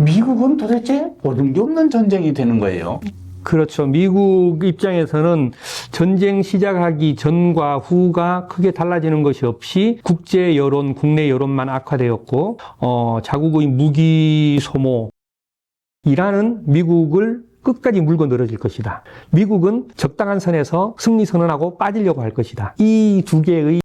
미국은 도대체 보증기 없는 전쟁이 되는 거예요. 그렇죠. 미국 입장에서는 전쟁 시작하기 전과 후가 크게 달라지는 것이 없이 국제 여론, 국내 여론만 악화되었고, 자국의 무기 소모, 이란은 미국을 끝까지 물고 늘어질 것이다. 미국은 적당한 선에서 승리 선언하고 빠지려고 할 것이다. 이 두 개의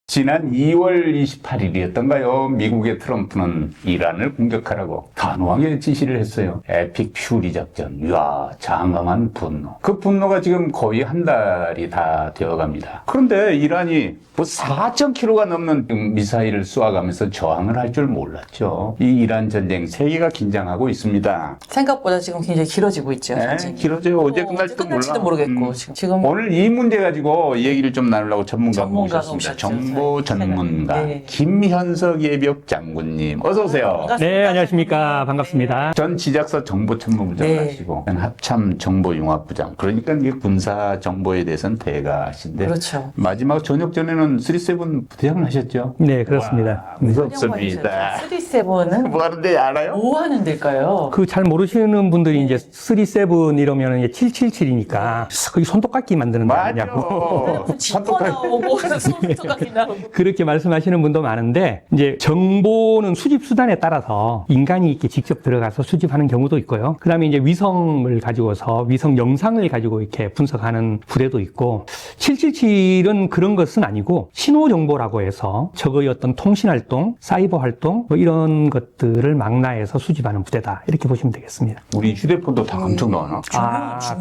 지난 2월 28일이었던가요? 미국의 트럼프는 이란을 공격하라고 단호하게 지시를 했어요. 에픽 퓨리 작전. 이야, 장엄한 분노. 그 분노가 지금 거의 한 달이 다 되어갑니다. 그런데 이란이 뭐 4,000km가 넘는 미사일을 쏘아가면서 저항을 할 줄 몰랐죠. 이 이란 전쟁 세계가 긴장하고 있습니다. 생각보다 지금 굉장히 길어지고 있죠. 네, 길어져요. 언제 끝날지도 모르겠고 지금 오늘 이 문제 가지고 얘기를 좀 나누려고 전문가가 전문가가 모셨습니다. 오셨죠. 정보 전문가 네. 김현석 예비역 장군님 어서 오세요. 반갑습니다. 네, 안녕하십니까. 반갑습니다. 전 지작서 정보참모부장 네. 하시고 합참 정보융합부장. 그러니까 이게 군사 정보에 대해서는 대가신데 그렇죠. 마지막 저녁 전에는 37 부대장을 하셨죠? 네, 그렇습니다. 와, 무섭습니다. 37은 뭐 하는데 알아요? 뭐 하는 데일까요? 그 잘 모르시는 분들이 이제 37 이러면 이제 777이니까 그게 손톱깎이 만드는 거 맞아. 아니냐고. 지퍼 나오고 손톱깎이 나오고 그렇게 말씀하시는 분도 많은데 이제 정보는 수집 수단에 따라서 인간이 이렇게 직접 들어가서 수집하는 경우도 있고요. 그다음에 이제 위성을 가지고서 위성 영상을 가지고 이렇게 분석하는 부대도 있고 777은 그런 것은 아니고 신호 정보라고 해서 적의 어떤 통신 활동, 사이버 활동 뭐 이런 것들을 망라해서 수집하는 부대다. 이렇게 보시면 되겠습니다. 우리 휴대폰도 다 엄청 나오나?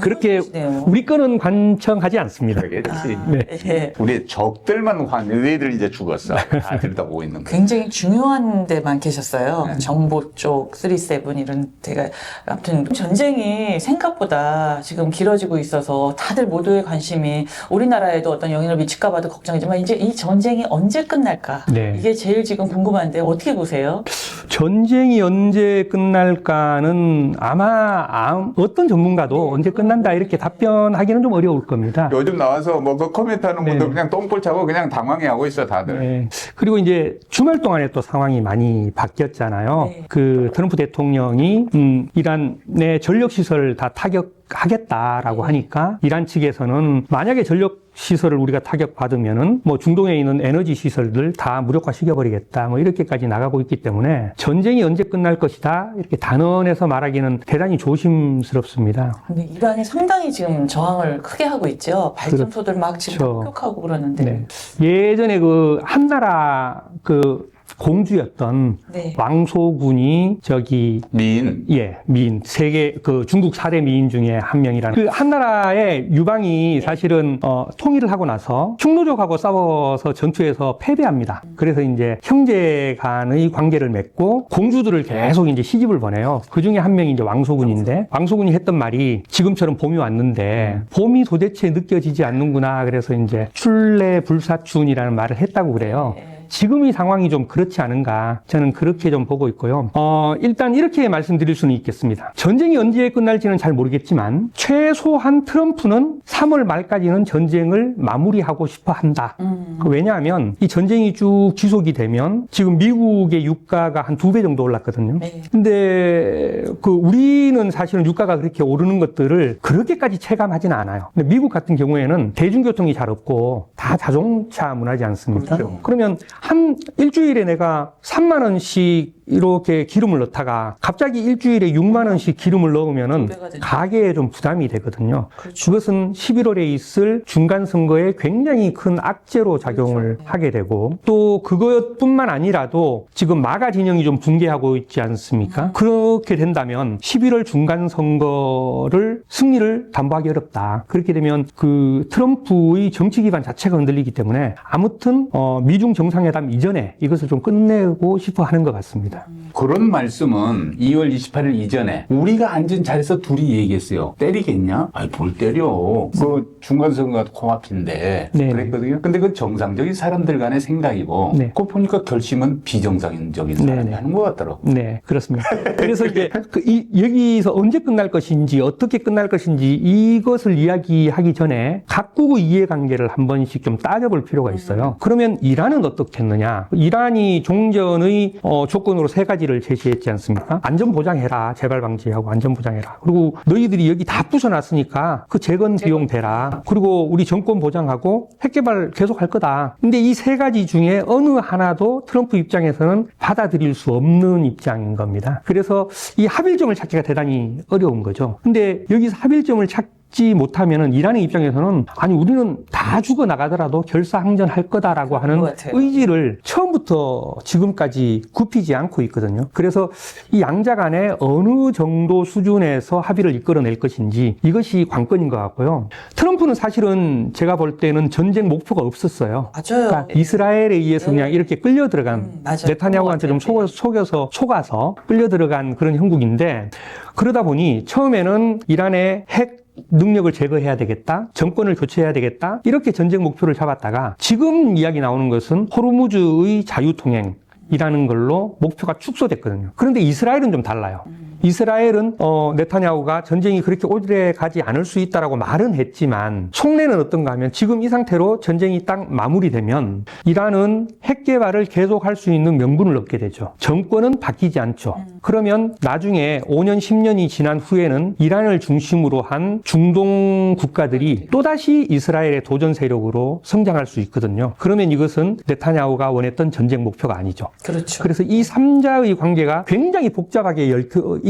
그렇게 중요하시네요. 우리 거는 관청하지 않습니다. 그렇겠지. 네. 예. 우리 적들만 너희들 이제 죽었어. 다 들여다보고 있는 거. 굉장히 중요한 데만 계셨어요. 네. 정보 쪽, 37 이런 데가. 아무튼 전쟁이 생각보다 지금 길어지고 있어서 다들 모두의 관심이 우리나라에도 어떤 영향을 미칠까 봐도 걱정이지만 이제 이 전쟁이 언제 끝날까? 네. 이게 제일 지금 궁금한데 어떻게 보세요? 전쟁이 언제 끝날까는 아마 어떤 전문가도 언제 끝난다 이렇게 답변하기는 좀 어려울 겁니다. 요즘 나와서 뭐 그 코멘트 하는 분들 네. 그냥 똥볼 차고 그냥 당황해하고 있어 다들. 네. 그리고 이제 주말 동안에 또 상황이 많이 바뀌었잖아요. 네. 그 트럼프 대통령이 이란의 전력 시설을 다 타격하겠다라고 하니까 이란 측에서는 만약에 전력 시설을 우리가 타격받으면은 뭐 중동에 있는 에너지 시설들 다 무력화시켜버리겠다 뭐 이렇게까지 나가고 있기 때문에 전쟁이 언제 끝날 것이다 이렇게 단언해서 말하기는 대단히 조심스럽습니다. 근데 이란이 상당히 지금 저항을 크게 하고 있죠. 발전소들 막 지금 그렇죠. 폭격하고 그러는데. 네. 예전에 그 한나라 그 공주였던 네. 왕소군이 저기 미인. 미인 세계 그 중국 4대 미인 중에 한 명이라는 그 한나라의 유방이 사실은 통일을 하고 나서 충노족하고 싸워서 전투에서 패배합니다. 그래서 이제 형제 간의 관계를 맺고 공주들을 계속 이제 시집을 보내요. 그 중에 한 명이 이제 왕소군인데 왕소군이 했던 말이 지금처럼 봄이 왔는데 봄이 도대체 느껴지지 않는구나. 그래서 이제 출래불사춘이라는 말을 했다고 그래요. 지금 이 상황이 좀 그렇지 않은가 저는 그렇게 좀 보고 있고요. 일단 이렇게 말씀드릴 수는 있겠습니다. 전쟁이 언제 끝날지는 잘 모르겠지만 최소한 트럼프는 3월 말까지는 전쟁을 마무리하고 싶어 한다. 왜냐하면 이 전쟁이 쭉 지속이 되면 지금 미국의 유가가 한 2배 정도 올랐거든요. 네. 근데 그 우리는 사실은 유가가 그렇게 오르는 것들을 그렇게까지 체감하지는 않아요. 근데 미국 같은 경우에는 대중교통이 잘 없고 다 자동차 문화지 않습니까? 그렇죠. 그러면 한 일주일에 내가 3만 원씩 이렇게 기름을 넣다가 갑자기 일주일에 6만 원씩 기름을 넣으면은 두 배가 되죠. 가게에 좀 부담이 되거든요. 그렇죠. 그것은 11월에 있을 중간 선거에 굉장히 큰 악재로 작용을 그렇죠. 하게 되고 또 그것뿐만 아니라도 지금 마가 진영이 좀 붕괴하고 있지 않습니까? 그렇게 된다면 11월 중간 선거를 승리를 담보하기 어렵다. 그렇게 되면 그 트럼프의 정치 기반 자체가 흔들리기 때문에 아무튼 미중 정상회담 이전에 이것을 좀 끝내고 싶어 하는 것 같습니다. 그런 말씀은 2월 28일 이전에 우리가 앉은 자리에서 둘이 얘기했어요. 때리겠냐? 아니 뭘 때려. 그 중간선거가 코앞인데 네. 그랬거든요. 근데 그건 정상적인 사람들 간의 생각이고 네. 그거 보니까 결심은 비정상적인 사람이 네. 하는 것 같더라고. 네, 그렇습니다. 그래서 이제 여기서 언제 끝날 것인지 어떻게 끝날 것인지 이것을 이야기하기 전에 각국의 이해관계를 한 번씩 좀 따져볼 필요가 있어요. 그러면 이란은 어떻게 좋겠느냐. 이란이 종전의 조건으로 세 가지를 제시했지 않습니까? 안전 보장해라. 재발 방지하고 안전 보장해라. 그리고 너희들이 여기 다 부셔놨으니까 그 재건 비용 대라. 그리고 우리 정권 보장하고 핵 개발 계속할 거다. 근데 이 세 가지 중에 어느 하나도 트럼프 입장에서는 받아들일 수 없는 입장인 겁니다. 그래서 이 합일점을 찾기가 대단히 어려운 거죠. 근데 여기서 합일점을 찾지 못하면은 이란의 입장에서는 아니 우리는 다 죽어 나가더라도 결사항전할 거다라고 하는 의지를 처음부터 지금까지 굽히지 않고 있거든요. 그래서 이 양자 간에 어느 정도 수준에서 합의를 이끌어낼 것인지 이것이 관건인 것 같고요. 트럼프는 사실은 제가 볼 때는 전쟁 목표가 없었어요. 맞아요. 그러니까 이스라엘에 의해서 그냥 이렇게 끌려 들어간 네타냐후한테 좀 속아서 끌려 들어간 그런 형국인데 그러다 보니 처음에는 이란의 핵 능력을 제거해야 되겠다. 정권을 교체해야 되겠다. 이렇게 전쟁 목표를 잡았다가 지금 이야기 나오는 것은 호르무즈의 자유통행이라는 걸로 목표가 축소됐거든요. 그런데 이스라엘은 좀 달라요. 이스라엘은 네타냐후가 전쟁이 그렇게 오래 가지 않을 수 있다라고 말은 했지만 속내는 어떤가 하면 지금 이 상태로 전쟁이 딱 마무리되면 이란은 핵 개발을 계속할 수 있는 명분을 얻게 되죠. 정권은 바뀌지 않죠. 그러면 나중에 5년, 10년이 지난 후에는 이란을 중심으로 한 중동 국가들이 또다시 이스라엘의 도전 세력으로 성장할 수 있거든요. 그러면 이것은 네타냐후가 원했던 전쟁 목표가 아니죠. 그렇죠. 그래서 이 3자의 관계가 굉장히 복잡하게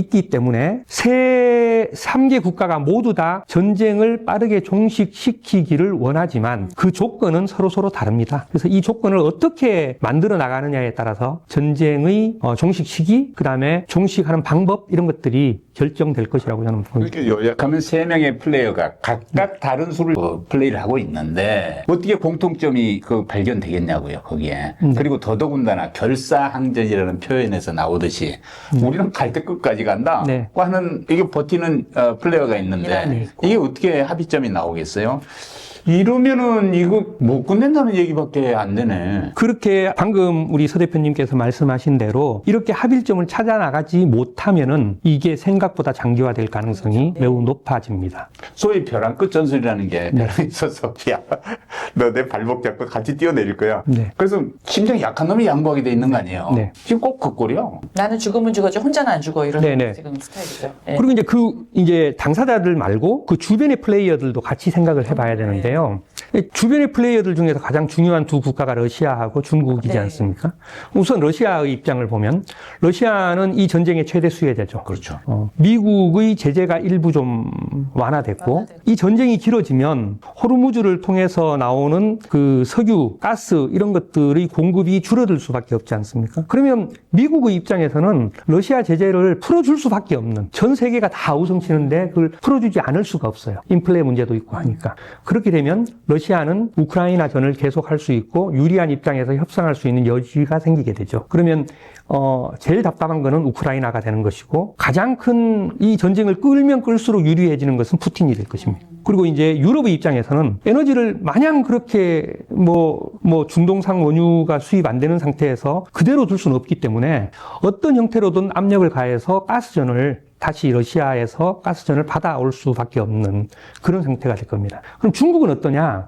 있기 때문에 3개 국가가 모두 다 전쟁을 빠르게 종식시키기를 원하지만 그 조건은 서로 다릅니다. 그래서 이 조건을 어떻게 만들어 나가느냐에 따라서 전쟁의 종식 시기, 그 다음에 종식하는 방법 이런 것들이 결정될 것이라고 저는 봅니다. 이렇게 요약하면 세 명의 플레이어가 각각 다른 수를 플레이를 하고 있는데 어떻게 공통점이 발견되겠냐고요, 거기에. 그리고 더더군다나 결사항전이라는 표현에서 나오듯이 우리는 갈 때 끝까지 간다. 네. 하는 이게 버티는 플레이어가 있는데 이게 어떻게 합의점이 나오겠어요? 이러면은 이거 못 끝낸다는 얘기밖에 안 되네. 그렇게 방금 우리 서 대표님께서 말씀하신 대로 이렇게 합일점을 찾아 나가지 못하면은 이게 생각보다 장기화될 가능성이 매우 높아집니다. 소위 벼랑 끝 전술이라는 게 벼랑에 있어서 야, 너 내 발목 잡고 같이 뛰어내릴 거야. 네. 그래서 심장이 약한 놈이 양보하게 돼 있는 거 아니에요. 네. 지금 꼭 그 꼴이요. 나는 죽으면 죽었지 혼자는 안 죽어 이런 네네. 지금 스타일이죠. 네. 그리고 이제 당사자들 말고 그 주변의 플레이어들도 같이 생각을 해봐야 되는데요. 주변의 플레이어들 중에서 가장 중요한 두 국가가 러시아하고 중국이지 않습니까? 우선 러시아의 입장을 보면 러시아는 이 전쟁의 최대 수혜자죠. 그렇죠. 미국의 제재가 일부 좀 완화됐고 이 전쟁이 길어지면 호르무즈를 통해서 나오는 그 석유, 가스 이런 것들의 공급이 줄어들 수밖에 없지 않습니까? 그러면 미국의 입장에서는 러시아 제재를 풀어줄 수밖에 없는 전 세계가 다 우성치는데 그걸 풀어주지 않을 수가 없어요. 인플레 문제도 있고 하니까. 그렇게 되면 러시아는 우크라이나 전을 계속할 수 있고 유리한 입장에서 협상할 수 있는 여지가 생기게 되죠. 그러면 제일 답답한 거는 우크라이나가 되는 것이고 가장 큰 이 전쟁을 끌면 끌수록 유리해지는 것은 푸틴이 될 것입니다. 그리고 이제 유럽의 입장에서는 에너지를 마냥 그렇게 중동산 원유가 수입 안 되는 상태에서 그대로 둘 수는 없기 때문에 어떤 형태로든 압력을 가해서 가스전을 다시 러시아에서 가스전을 받아올 수밖에 없는 그런 상태가 될 겁니다. 그럼 중국은 어떠냐?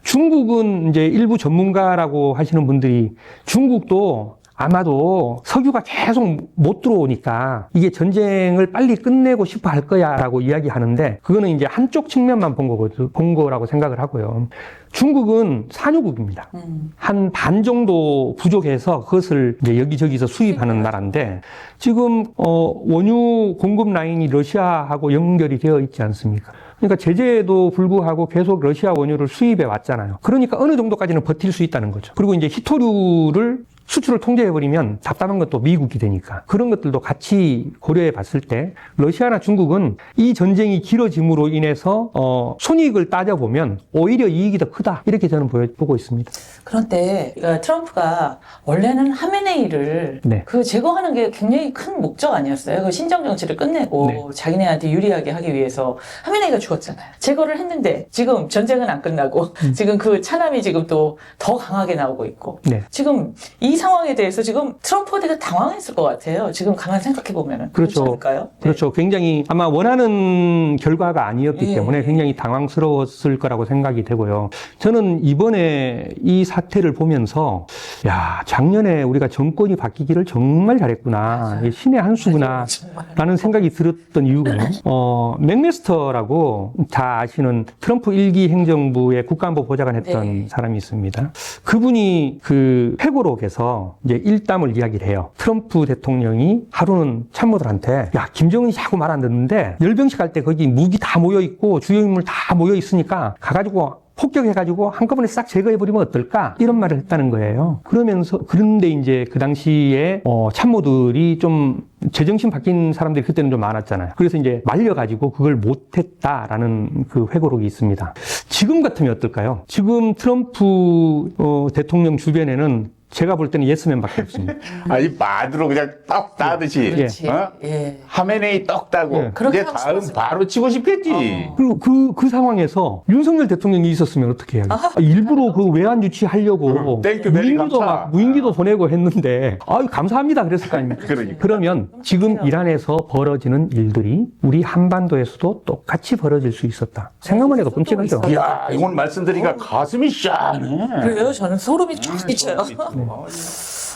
중국은 이제 일부 전문가라고 하시는 분들이 중국도 아마도 석유가 계속 못 들어오니까 이게 전쟁을 빨리 끝내고 싶어 할 거야 라고 이야기하는데 그거는 이제 한쪽 측면만 본 거라고 생각을 하고요. 중국은 산유국입니다. 한 반 정도 부족해서 그것을 이제 여기저기서 수입하는 나라인데 지금 원유 공급 라인이 러시아하고 연결이 되어 있지 않습니까? 그러니까 제재에도 불구하고 계속 러시아 원유를 수입해 왔잖아요. 그러니까 어느 정도까지는 버틸 수 있다는 거죠. 그리고 이제 히토류를 수출을 통제해버리면 답답한 것도 미국이 되니까 그런 것들도 같이 고려해 봤을 때 러시아나 중국은 이 전쟁이 길어짐으로 인해서 손익을 따져보면 오히려 이익이 더 크다 이렇게 저는 보고 있습니다. 그런데 트럼프가 원래는 하메네이를 그 제거하는 게 굉장히 큰 목적 아니었어요? 그 신정 정치를 끝내고 자기네한테 유리하게 하기 위해서 하메네이가 죽었잖아요. 제거를 했는데 지금 전쟁은 안 끝나고 지금 그 차남이 지금 또 더 강하게 나오고 있고 지금 이 이 상황에 대해서 지금 트럼프가 되게 당황했을 것 같아요. 지금 가만 생각해 보면은. 그렇죠. 그렇지 않을까요? 그렇죠. 굉장히 아마 원하는 결과가 아니었기 예. 때문에 굉장히 당황스러웠을 거라고 생각이 되고요. 저는 이번에 이 사태를 보면서 야, 작년에 우리가 정권이 바뀌기를 정말 잘했구나. 이게 신의 한 수구나. 정말. 라는 생각이 들었던 이유가 맥메스터라고 다 아시는 트럼프 1기 행정부의 국가안보 보좌관 했던 네. 사람이 있습니다. 그분이 그 회고록에서 이제 일담을 이야기를 해요. 트럼프 대통령이 하루는 참모들한테 야, 김정은이 자꾸 말 안 듣는데 열병식 할 때 거기 무기 다 모여 있고 주요 인물 다 모여 있으니까 가가지고 폭격해가지고 한꺼번에 싹 제거해버리면 어떨까? 이런 말을 했다는 거예요. 그런데 이제 그 당시에, 참모들이 좀 제정신 바뀐 사람들이 그때는 좀 많았잖아요. 그래서 이제 말려가지고 그걸 못했다라는 그 회고록이 있습니다. 지금 같으면 어떨까요? 지금 트럼프 대통령 주변에는 제가 볼 때는 예스맨밖에 없습니다. 아니, 마드로 그냥 떡 따듯이. 그렇지. 어? 예. 하메네이 떡 따고. 예. 그렇게 이제 하고 다음 싶었을 바로 치고 싶겠지. 그리고 그 상황에서 윤석열 대통령이 있었으면 어떻게 해요? 일부러 그 외환 유치하려고 땡큐, 베리 무인기도 감사. 막 무인기도 보내고 했는데 아유 감사합니다 그랬을 거 아닙니까? 그러니까. 그러면 지금 이란에서 벌어지는 일들이 우리 한반도에서도 똑같이 벌어질 수 있었다. 생각만 해도 끔찍하죠. 이야, 이건 말씀드리니까 가슴이 샤네. 그래요? 저는 소름이 쫙 끼쳐요.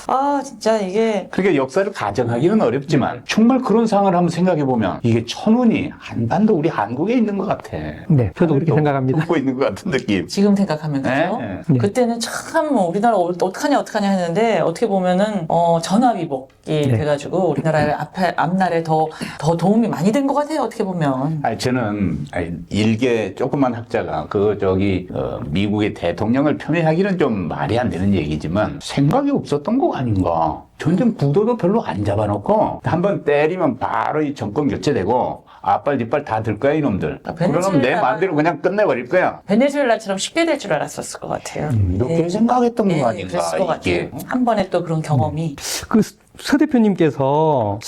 아, 진짜 이게. 그러니까 역사를 가정하기는 어렵지만 정말 그런 상황을 한번 생각해 보면 이게 천운이 한반도 우리 한국에 있는 것 같아. 네, 저도 그렇게 생각합니다. 고 있는 것 같은 느낌. 지금 생각하면 그죠? 네. 그때는 참 우리나라 어떡하냐 했는데 어떻게 보면은 전화위복이 돼가지고 우리나라의 앞날에 더 도움이 많이 된 것 같아요. 어떻게 보면. 아니, 저는 일개 조그만 학자가 미국의 대통령을 표명하기는 좀 말이 안 되는 얘기지만 생각이 없었던 거 아닌가. 전쟁 구도도 별로 안 잡아놓고 한번 때리면 바로 이 정권 교체되고 앞발 뒷발 다 들 거야 이놈들. 그러면 내 마음대로 그냥 끝내버릴 거야. 베네수엘라처럼 쉽게 될 줄 알았었을 것 같아요. 이렇게 생각했던 거 아닌가 그랬을 것 이게. 같아요. 한 번에 또 그런 경험이. 서 대표님께서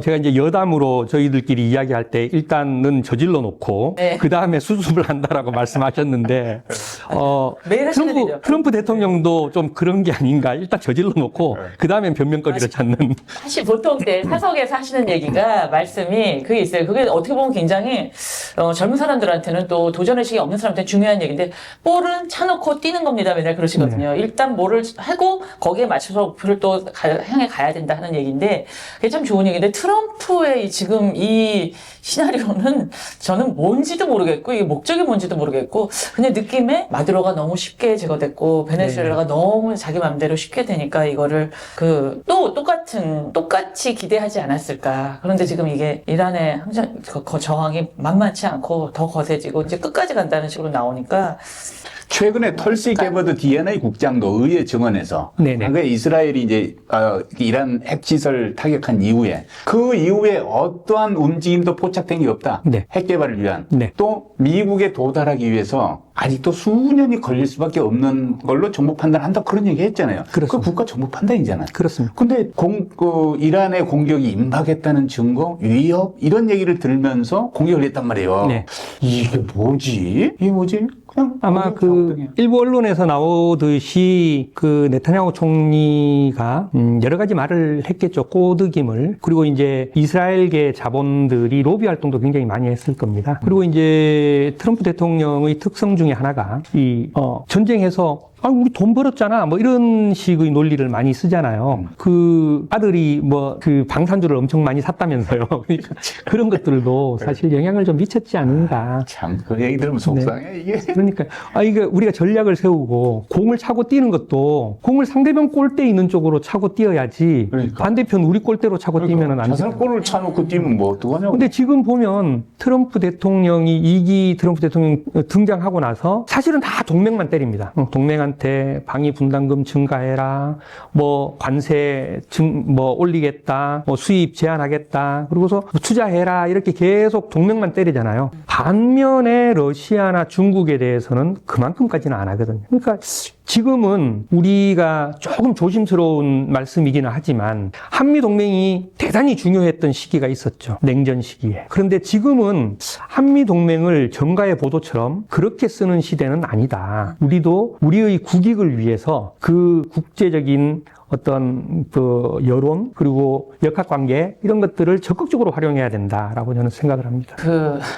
제가 이제 여담으로 저희들끼리 이야기할 때 일단은 저질러 놓고 네. 그 다음에 수습을 한다라고 말씀하셨는데 매일 하시는 일이죠. 트럼프 대통령도 좀 그런 게 아닌가 일단 저질러 놓고 그 다음엔 변명거리를 찾는 사실 보통 때 사석에서 하시는 얘기가 말씀이 그게 있어요. 그게 어떻게 보면 굉장히 젊은 사람들한테는 또 도전의식이 없는 사람한테는 중요한 얘기인데 볼은 차놓고 뛰는 겁니다. 맨날 그러시거든요. 일단 뭐를 하고 거기에 맞춰서 목표를 또 향해 가야 된다 하는 얘기인데 그게 참 좋은 얘기인데 트럼프의 지금 이 시나리오는 저는 뭔지도 모르겠고 이게 목적이 뭔지도 모르겠고 그냥 느낌에 마두로가 너무 쉽게 제거됐고 베네수엘라가 너무 자기 마음대로 쉽게 되니까 이거를 또 똑같이 기대하지 않았을까. 그런데 지금 이게 이란의 항상 저항이 만만치 않고 더 거세지고 이제 끝까지 간다는 식으로 나오니까 최근에 털시 게버드 DNA 국장도 의회 증언에서 그 이스라엘이 이제 이란 핵시설 타격한 이후에 그 이후에 어떠한 움직임도 포착된 게 없다. 네. 핵 개발을 위한. 네. 또 미국에 도달하기 위해서 아직도 수년이 걸릴 수밖에 없는 걸로 정보 판단한다 그런 얘기 했잖아요. 그렇습니다. 그 국가 정보 판단이잖아요. 그렇습니다. 근데 이란의 공격이 임박했다는 증거, 위협 이런 얘기를 들으면서 공격을 했단 말이에요. 네. 이게 뭐지? 그냥 아마 일부 언론에서 나오듯이 네타냐후 총리가 여러 가지 말을 했겠죠. 꼬드김을. 그리고 이제 이스라엘계 자본들이 로비 활동도 굉장히 많이 했을 겁니다. 그리고 이제 트럼프 대통령의 특성 중에 하나가 전쟁에서 우리 돈 벌었잖아. 뭐 이런 식의 논리를 많이 쓰잖아요. 그 아들이 그 방산주를 엄청 많이 샀다면서요. 그러니까 그런 것들도 사실 영향을 좀 미쳤지 않은가. 참, 그 얘기 들으면 속상해, 이게. 그러니까, 이게 우리가 전략을 세우고 공을 차고 뛰는 것도 공을 상대방 골대에 있는 쪽으로 차고 뛰어야지 그러니까. 반대편 우리 골대로 차고 뛰면은 안 돼. 자살골을 차놓고 뛰면 뭐 어떡하냐고. 근데 지금 보면 트럼프 대통령이 2기 트럼프 대통령 등장하고 나서 사실은 다 동맹만 때립니다. 동맹한테 방위 분담금 증가해라, 관세 올리겠다, 수입 제한하겠다, 그리고서 투자해라 이렇게 계속 동맹만 때리잖아요. 반면에 러시아나 중국에 대해서는 그만큼까지는 안 하거든요. 그러니까 지금은 우리가 조금 조심스러운 말씀이기는 하지만 한미동맹이 대단히 중요했던 시기가 있었죠. 냉전 시기에. 그런데 지금은 한미동맹을 정가의 보도처럼 그렇게 쓰는 시대는 아니다. 우리도 우리의 국익을 위해서 그 국제적인 어떤 그 여론 그리고 역학관계 이런 것들을 적극적으로 활용해야 된다라고 저는 생각을 합니다.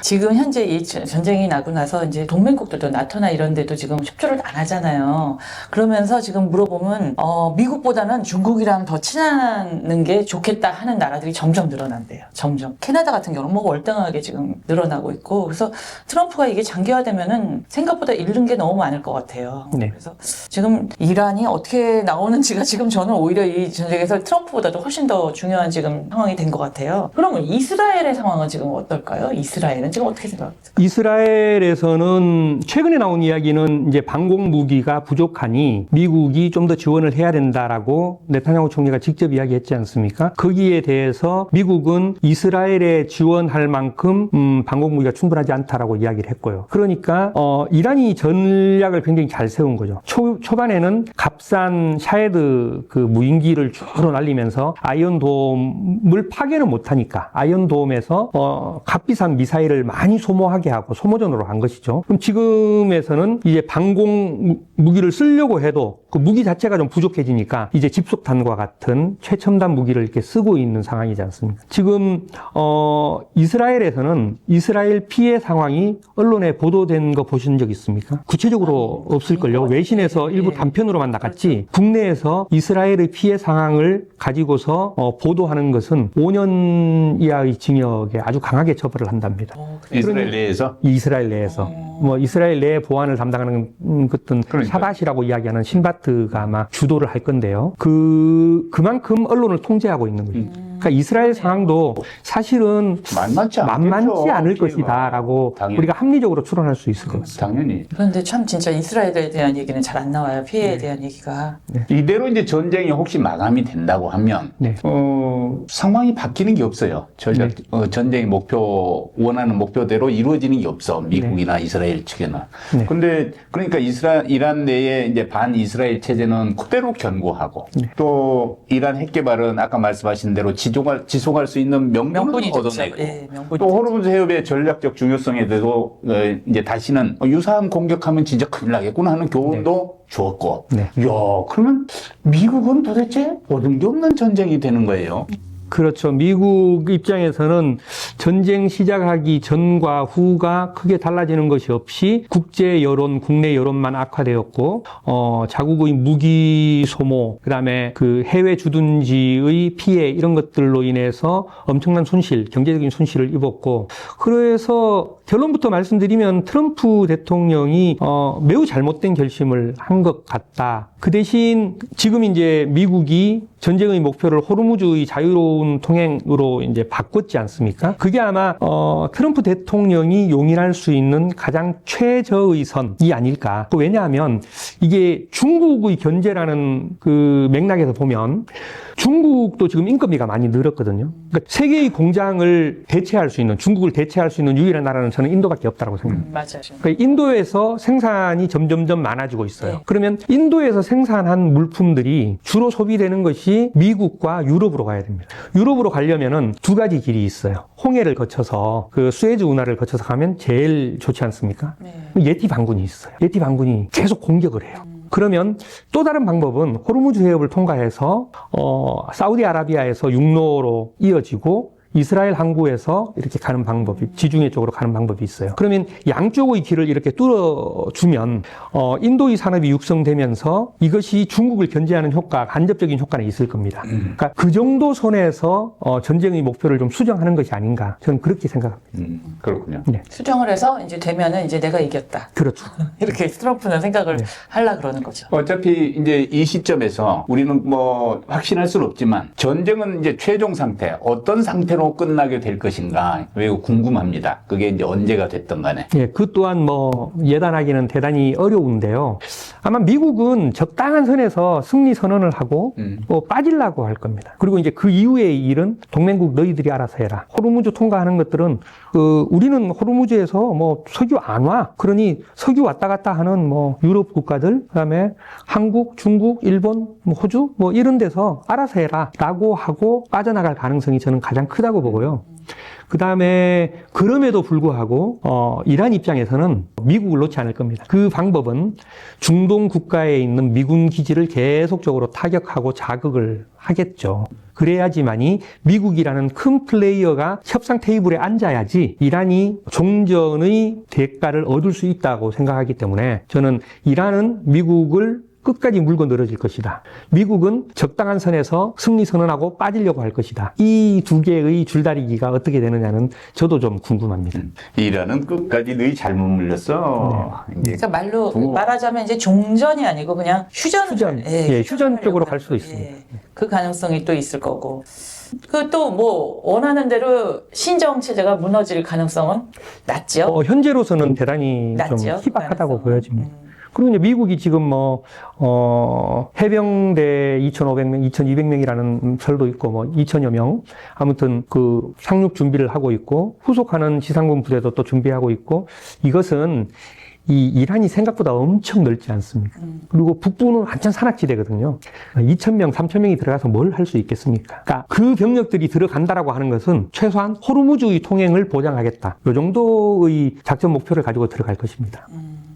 지금 현재 이 전쟁이 나고 나서 이제 동맹국들도 나토나 이런 데도 지금 협조를 안 하잖아요. 그러면서 지금 물어보면, 미국보다는 중국이랑 더 친하는 게 좋겠다 하는 나라들이 점점 늘어난대요. 점점. 캐나다 같은 경우는 뭐 월등하게 지금 늘어나고 있고, 그래서 트럼프가 이게 장기화되면은 생각보다 잃는 게 너무 많을 것 같아요. 네. 그래서 지금 이란이 어떻게 나오는지가 지금 저는 오히려 이 전쟁에서 트럼프보다도 훨씬 더 중요한 지금 상황이 된 것 같아요. 그러면 이스라엘의 상황은 지금 어떨까요? 이스라엘은 지금 어떻게 생각하세요? 이스라엘에서는 최근에 나온 이야기는 이제 방공 무기가 부족하니 미국이 좀 더 지원을 해야 된다라고 네타냐후 총리가 직접 이야기했지 않습니까? 거기에 대해서 미국은 이스라엘에 지원할 만큼 방공 무기가 충분하지 않다라고 이야기를 했고요. 그러니까 이란이 전략을 굉장히 잘 세운 거죠. 초반에는 값싼 샤헤드 그 무인기를 주로 날리면서 아이언돔을 파괴는 못하니까 아이언돔에서 값비싼 미사일을 많이 소모하게 하고 소모전으로 한 것이죠. 그럼 지금에서는 이제 방공 무기를 쓰려고 해도 그 무기 자체가 좀 부족해지니까 이제 집속탄과 같은 최첨단 무기를 이렇게 쓰고 있는 상황이지 않습니까? 지금 이스라엘에서는 이스라엘 피해 상황이 언론에 보도된 거 보신 적 있습니까? 구체적으로 없을걸요. 외신에서 일부 단편으로만 나갔지 국내에서 이스라엘의 피해 상황을 가지고서 보도하는 것은 5년 이하의 징역에 아주 강하게 처벌을 한답니다. 이스라엘 내에서? 이스라엘 내에서. 뭐 이스라엘 내 보안을 담당하는 어떤 샤밧이라고 이야기하는 신바트가 아마 주도를 할 건데요. 그만큼 언론을 통제하고 있는 거죠. 그러니까 이스라엘 상황도 사실은 만만치 않을 것이다라고 당연히. 우리가 합리적으로 추론할 수 있을 것 같습니다. 당연히. 그런데 참 진짜 이스라엘에 대한 얘기는 잘 안 나와요. 피해에 대한 얘기가. 이대로 이제 전쟁이 혹시 마감이 된다고 하면 네. 상황이 바뀌는 게 없어요. 전쟁의 원하는 목표대로 이루어지는 게 없어. 미국이나 이스라엘 측에는. 네. 근데 그러니까 이란 내에 이제 반 이스라엘 체제는 그대로 견고하고 또 이란 핵 개발은 아까 말씀하신 대로 지속할 수 있는 명분을 얻어내고 명분이 또 호르무즈 해협의 전략적 중요성에 대해서 이제 다시는 유사한 공격하면 진짜 큰일 나겠구나 하는 교훈도 주었고. 네. 이야, 그러면 미국은 도대체 얻은 게 없는 전쟁이 되는 거예요. 그렇죠. 미국 입장에서는 전쟁 시작하기 전과 후가 크게 달라지는 것이 없이 국제 여론, 국내 여론만 악화되었고, 자국의 무기 소모, 그다음에 그 해외 주둔지의 피해 이런 것들로 인해서 엄청난 손실, 경제적인 손실을 입었고, 그래서 결론부터 말씀드리면 트럼프 대통령이 매우 잘못된 결심을 한 것 같다. 그 대신 지금 이제 미국이 전쟁의 목표를 호르무즈의 자유로운 통행으로 이제 바꿨지 않습니까? 그게 아마 트럼프 대통령이 용인할 수 있는 가장 최저의 선이 아닐까. 왜냐하면 이게 중국의 견제라는 그 맥락에서 보면 중국도 지금 인건비가 많이 늘었거든요. 그러니까 세계의 공장을 대체할 수 있는, 중국을 대체할 수 있는 유일한 나라는 저는 인도밖에 없다고 생각합니다. 맞아요. 그러니까 인도에서 생산이 점점점 많아지고 있어요. 네. 그러면 인도에서 생산한 물품들이 주로 소비되는 것이 미국과 유럽으로 가야 됩니다. 유럽으로 가려면은 두 가지 길이 있어요. 홍해를 거쳐서 그 수에즈 운하를 거쳐서 가면 제일 좋지 않습니까? 네. 예티 반군이 있어요. 예티 반군이 계속 공격을 해요. 그러면 또 다른 방법은 호르무즈 해협을 통과해서 사우디아라비아에서 육로로 이어지고 이스라엘 항구에서 이렇게 가는 방법이, 지중해 쪽으로 가는 방법이 있어요. 그러면 양쪽의 길을 이렇게 뚫어주면 인도의 산업이 육성되면서 이것이 중국을 견제하는 효과, 간접적인 효과는 있을 겁니다. 그러니까 그 정도 선에서 전쟁의 목표를 좀 수정하는 것이 아닌가, 저는 그렇게 생각합니다. 그렇군요. 네. 수정을 해서 이제 되면은 이제 내가 이겼다. 그렇죠. 이렇게 트럼프는 생각을 하려 그러는 거죠. 어차피 이제 이 시점에서 우리는 뭐 확신할 수는 없지만 전쟁은 이제 최종 상태, 어떤 상태로 끝나게 될 것인가 매우 궁금합니다. 그게 이제 언제가 됐든 간에. 예, 그 또한 뭐 예단하기는 대단히 어려운데요. 아마 미국은 적당한 선에서 승리 선언을 하고 빠지려고 할 겁니다. 그리고 이제 그 이후의 일은 동맹국 너희들이 알아서 해라. 호르무즈 통과하는 것들은 우리는 호르무즈에서 뭐 석유 안 와. 그러니 석유 왔다 갔다 하는 뭐 유럽 국가들, 그다음에 한국, 중국, 일본, 뭐 호주 뭐 이런 데서 알아서 해라라고 하고 빠져나갈 가능성이 저는 가장 크다고 보고요. 그 다음에 그럼에도 불구하고 이란 입장에서는 미국을 놓지 않을 겁니다. 그 방법은 중동 국가에 있는 미군 기지를 계속적으로 타격하고 자극을 하겠죠. 그래야지만이 미국이라는 큰 플레이어가 협상 테이블에 앉아야지 이란이 종전의 대가를 얻을 수 있다고 생각하기 때문에 저는 이란은 미국을 끝까지 물고 늘어질 것이다. 미국은 적당한 선에서 승리 선언하고 빠지려고 할 것이다. 이 두 개의 줄다리기가 어떻게 되느냐는 저도 좀 궁금합니다. 이란은 끝까지 너희 잘못 물렸어. 이제 그러니까 말로 뭐. 말하자면 이제 종전이 아니고 그냥 휴전, 휴전 쪽으로 갈 수도 있습니다. 그 가능성이 또 있을 거고. 그 또 뭐 원하는 대로 신정 체제가 무너질 가능성은 낮죠. 현재로서는 대단히 좀 낮죠. 희박하다고 가능성은. 보여집니다. 그리고 이제 미국이 지금 해병대 2,500명, 2,200명이라는 설도 있고, 2,000여 명. 아무튼 그 상륙 준비를 하고 있고, 후속하는 지상군 부대도 또 준비하고 있고, 이것은 이 이란이 생각보다 엄청 넓지 않습니까? 그리고 북부는 완전 산악지대거든요. 2,000명, 3,000명이 들어가서 뭘 할 수 있겠습니까? 그러니까 그 병력들이 들어간다라고 하는 것은 최소한 호르무즈의 통행을 보장하겠다. 이 정도의 작전 목표를 가지고 들어갈 것입니다.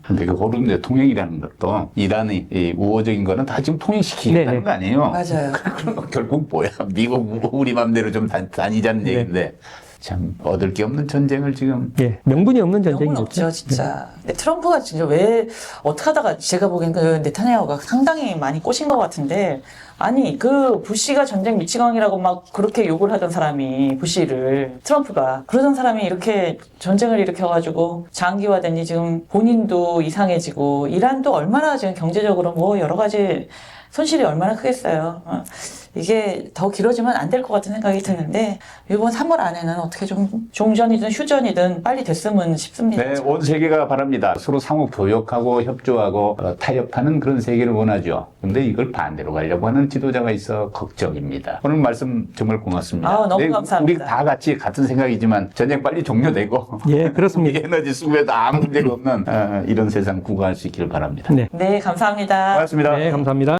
근데 그 호르무즈 통행이라는 것도 이란의 이 우호적인 거는 다 지금 통행시키겠다는 네네. 거 아니에요? 맞아요. 그런 거 결국 뭐야? 미국 우리 맘대로 좀 다니자는 네. 얘기인데 참 얻을 게 없는 전쟁을 지금 예, 명분이 없는 명분 전쟁이죠. 없죠, 진짜. 근데 트럼프가 진짜 왜, 어떻게 하다가 제가 보기엔 그 네타냐후가 상당히 많이 꼬신 것 같은데, 아니, 그 부시가 전쟁 미치광이라고 막 그렇게 욕을 하던 사람이, 부시를, 트럼프가, 그러던 사람이 이렇게 전쟁을 일으켜가지고 장기화되니 지금 본인도 이상해지고, 이란도 얼마나 지금 경제적으로 뭐 여러 가지 손실이 얼마나 크겠어요. 이게 더 길어지면 안 될 것 같은 생각이 드는데 이번 3월 안에는 어떻게 좀 종전이든 휴전이든 빨리 됐으면 싶습니다. 네, 온 세계가 바랍니다. 서로 상호 교역하고 협조하고 타협하는 그런 세계를 원하죠. 근데 이걸 반대로 가려고 하는 지도자가 있어 걱정입니다. 오늘 말씀 정말 고맙습니다. 아, 너무 네, 감사합니다. 우리 다 같이 같은 생각이지만 전쟁 빨리 종료되고 예, 그렇습니다. 에너지 수급에도 아무 문제가 없는 이런 세상 구가할 수 있기를 바랍니다. 네. 네, 감사합니다. 고맙습니다. 네, 감사합니다.